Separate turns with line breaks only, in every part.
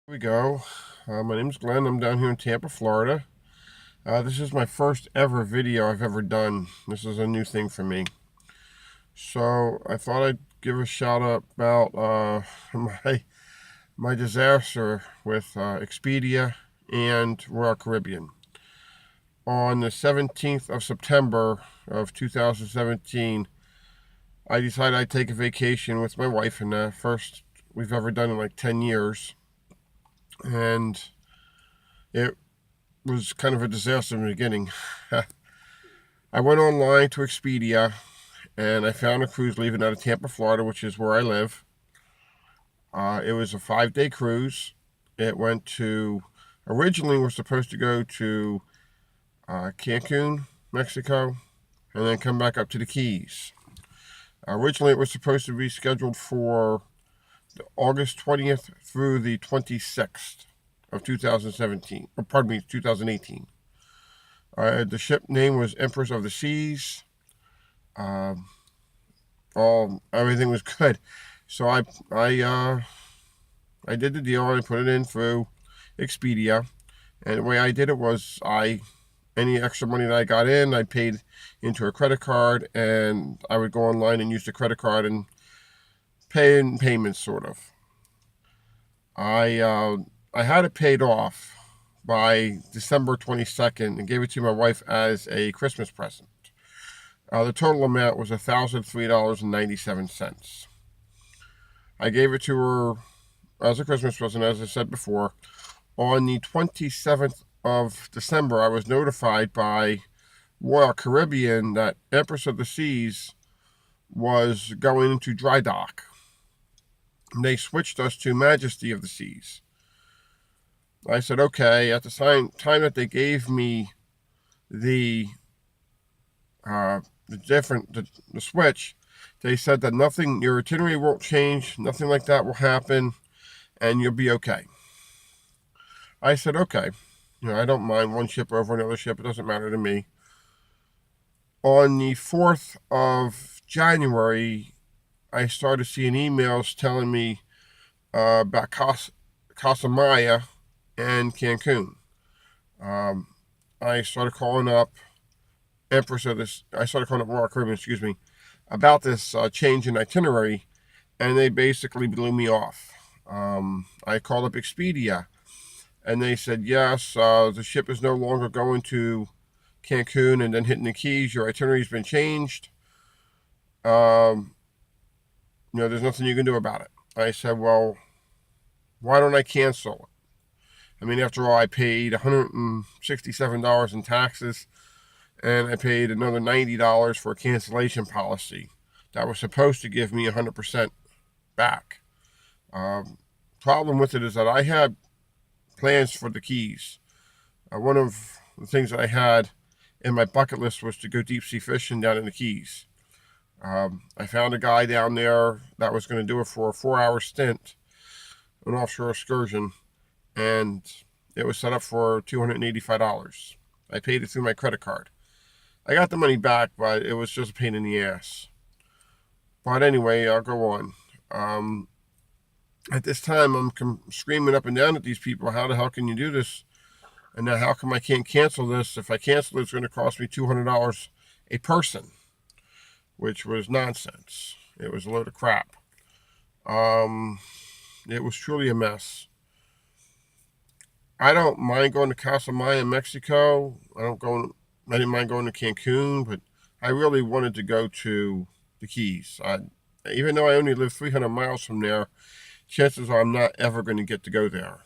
Here we go. My name's Glenn. I'm down here in Tampa, Florida. This is my first ever video I've ever done. This is a new thing for me. So I thought I'd give a shout out about my disaster with Expedia and Royal Caribbean. On the 17th of September of 2017, I decided I'd take a vacation with my wife, and the first we've ever done in like 10 years. And it was kind of a disaster in the beginning. I went online to Expedia and I found a cruise leaving out of Tampa, Florida, which is where I live. It was a 5-day cruise. It went to, originally we're supposed to go to Cancun, Mexico, and then come back up to the Keys. Originally it was supposed to be scheduled for August 20th through the 26th of 2017, or pardon me, 2018. The ship name was Empress of the Seas. Everything was good. So I did the deal. I put it in through Expedia, and the way I did it was any extra money that I got in, I paid into a credit card, and I would go online and use the credit card and pay in payments, sort of. I had it paid off by December 22nd and gave it to my wife as a Christmas present. The total amount was $1,003.97. I gave it to her as a Christmas present, as I said before. On the 27th of December, I was notified by Royal Caribbean that Empress of the Seas was going into dry dock. They switched us to Majesty of the Seas. I said, okay. At the time that they gave me the switch, they said that your itinerary won't change, nothing like that will happen, and you'll be okay. I said, okay. I don't mind one ship over another ship. It doesn't matter to me. On the 4th of January, I started seeing emails telling me about Casa Maya and Cancun. I started calling up Royal Caribbean, about this change in itinerary, and they basically blew me off. I called up Expedia, and they said, yes, the ship is no longer going to Cancun and then hitting the Keys. Your itinerary's been changed. There's nothing you can do about it. I said, well, why don't I cancel it? I mean, after all, I paid $167 in taxes, and I paid another $90 for a cancellation policy that was supposed to give me 100% back. Problem with it is that I had plans for the Keys. One of the things that I had in my bucket list was to go deep sea fishing down in the Keys. I found a guy down there that was going to do it for a 4-hour stint, an offshore excursion, and it was set up for $285. I paid it through my credit card. I got the money back, but it was just a pain in the ass. But anyway, I'll go on. At this time, I'm screaming up and down at these people, how the hell can you do this? And now how come I can't cancel this? If I cancel it, it's going to cost me $200 a person, which was nonsense. It was a load of crap. It was truly a mess. I don't mind going to Casa Maya in Mexico. I didn't mind going to Cancun, but I really wanted to go to the Keys. Even though I only live 300 miles from there, chances are I'm not ever going to get to go there.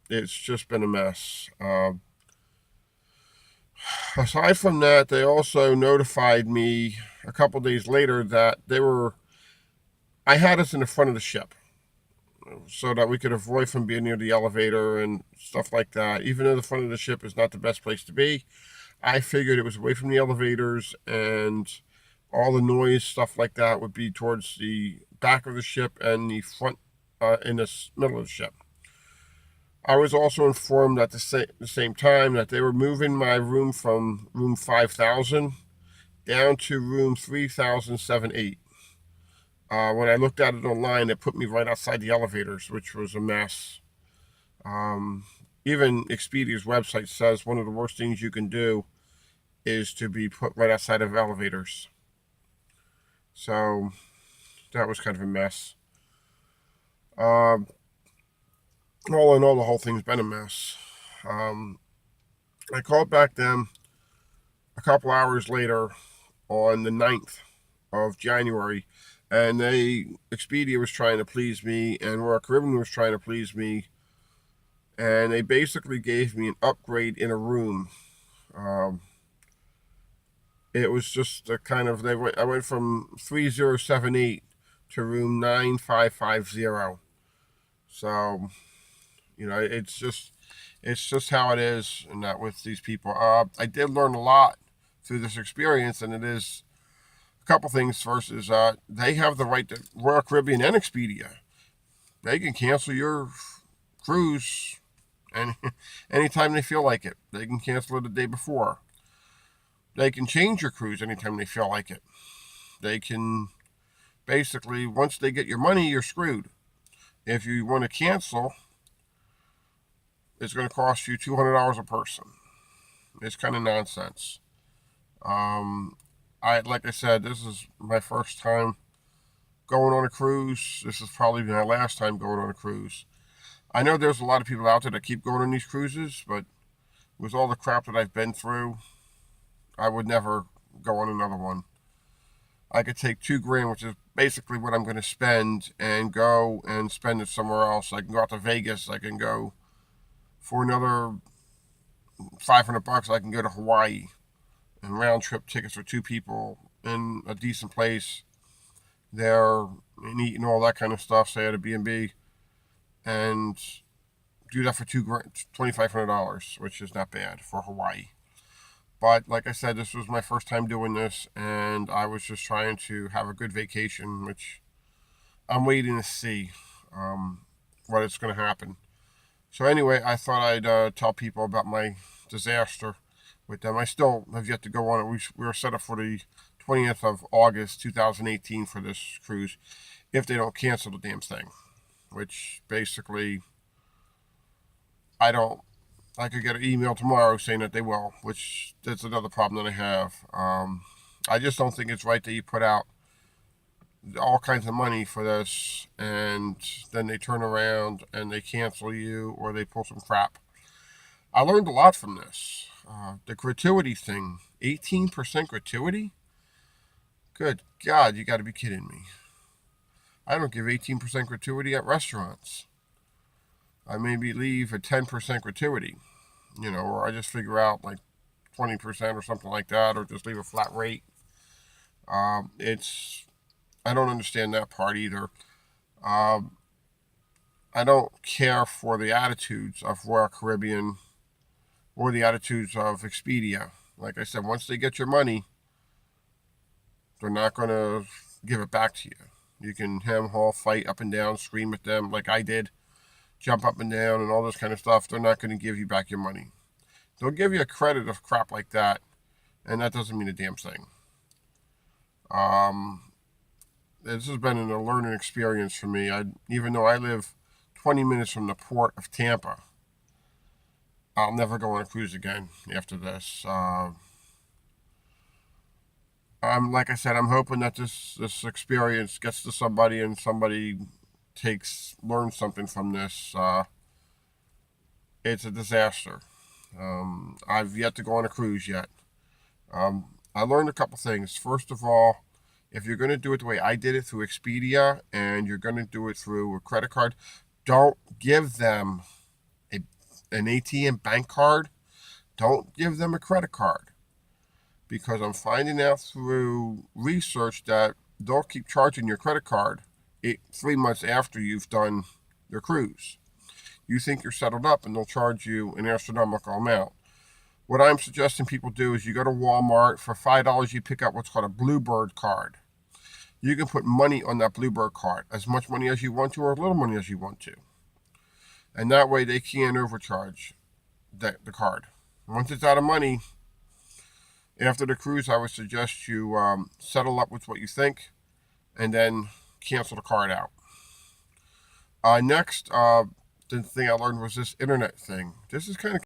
It's just been a mess. Aside from that, they also notified me a couple days later that I had us in the front of the ship so that we could avoid from being near the elevator and stuff like that. Even though the front of the ship is not the best place to be, I figured it was away from the elevators, and all the noise, stuff like that, would be towards the back of the ship and the front, in the middle of the ship. I was also informed at the same time that they were moving my room from room 5000 down to room 3078. When I looked at it online, it put me right outside the elevators, which was a mess. Um, Even Expedia's website says one of the worst things you can do is to be put right outside of elevators. So that was kind of a mess. Um, all in all, the whole thing's been a mess. Um, I called back then a couple hours later on the 9th of January, and Expedia was trying to please me, and Royal Caribbean was trying to please me, and they basically gave me an upgrade in a room. Um, it was just a kind of I went from 3078 to room 9550. So it's just how it is, and that with these people. I did learn a lot through this experience, and it is a couple things. First is they have the right to Royal Caribbean and Expedia. They can cancel your cruise any anytime they feel like it. They can cancel it the day before. They can change your cruise anytime they feel like it. They can basically, once they get your money, you're screwed. If you want to cancel, it's going to cost you $200 a person. It's kind of nonsense. Um, like I said, this is my first time going on a cruise. This is probably my last time going on a cruise. I know there's a lot of people out there that keep going on these cruises, but with all the crap that I've been through, I would never go on another one. I could take $2,000, which is basically what I'm going to spend, and go and spend it somewhere else. I can go out to Vegas. I can go for another $500. I can go to Hawaii, and round trip tickets for two people in a decent place there, and eat and all that kind of stuff. Say at a B&B, and do that for $2,500, which is not bad for Hawaii. But like I said, this was my first time doing this, and I was just trying to have a good vacation, which I'm waiting to see what it's going to happen. So anyway, I thought I'd tell people about my disaster with them. I still have yet to go on it. We were set up for the 20th of August 2018 for this cruise, if they don't cancel the damn thing, which basically I don't. I could get an email tomorrow saying that they will, which that's another problem that I have. I just don't think it's right that you put out all kinds of money for this, and then they turn around and they cancel you or they pull some crap. I learned a lot from this. The gratuity thing, 18% gratuity? Good God, you got to be kidding me. I don't give 18% gratuity at restaurants. I maybe leave a 10% gratuity, or I just figure out like 20% or something like that, or just leave a flat rate. I don't understand that part either. Um, I don't care for the attitudes of Royal Caribbean or the attitudes of Expedia. Like I said, once they get your money, they're not going to give it back to you. You can hem, haw, fight up and down, scream at them like I did, jump up and down and all this kind of stuff. They're not going to give you back your money. They'll give you a credit of crap like that, and that doesn't mean a damn thing. This has been a learning experience for me. Even though I live 20 minutes from the port of Tampa, I'll never go on a cruise again after this. I'm like I said, I'm hoping that this experience gets to somebody and somebody learns something from this. It's a disaster. I've yet to go on a cruise yet. I learned a couple things. First of all, if you're going to do it the way I did it through Expedia, and you're going to do it through a credit card, don't give them an ATM bank card. Don't give them a credit card, because I'm finding out through research that they'll keep charging your credit card 3 months after you've done your cruise. You think you're settled up, and they'll charge you an astronomical amount. What I'm suggesting people do is you go to Walmart. For $5, you pick up what's called a Bluebird card. You can put money on that Bluebird card, as much money as you want to or as little money as you want to. And that way they can't overcharge the card. Once it's out of money, after the cruise, I would suggest you settle up with what you think, and then cancel the card out. Next, the thing I learned was this internet thing. This is kind of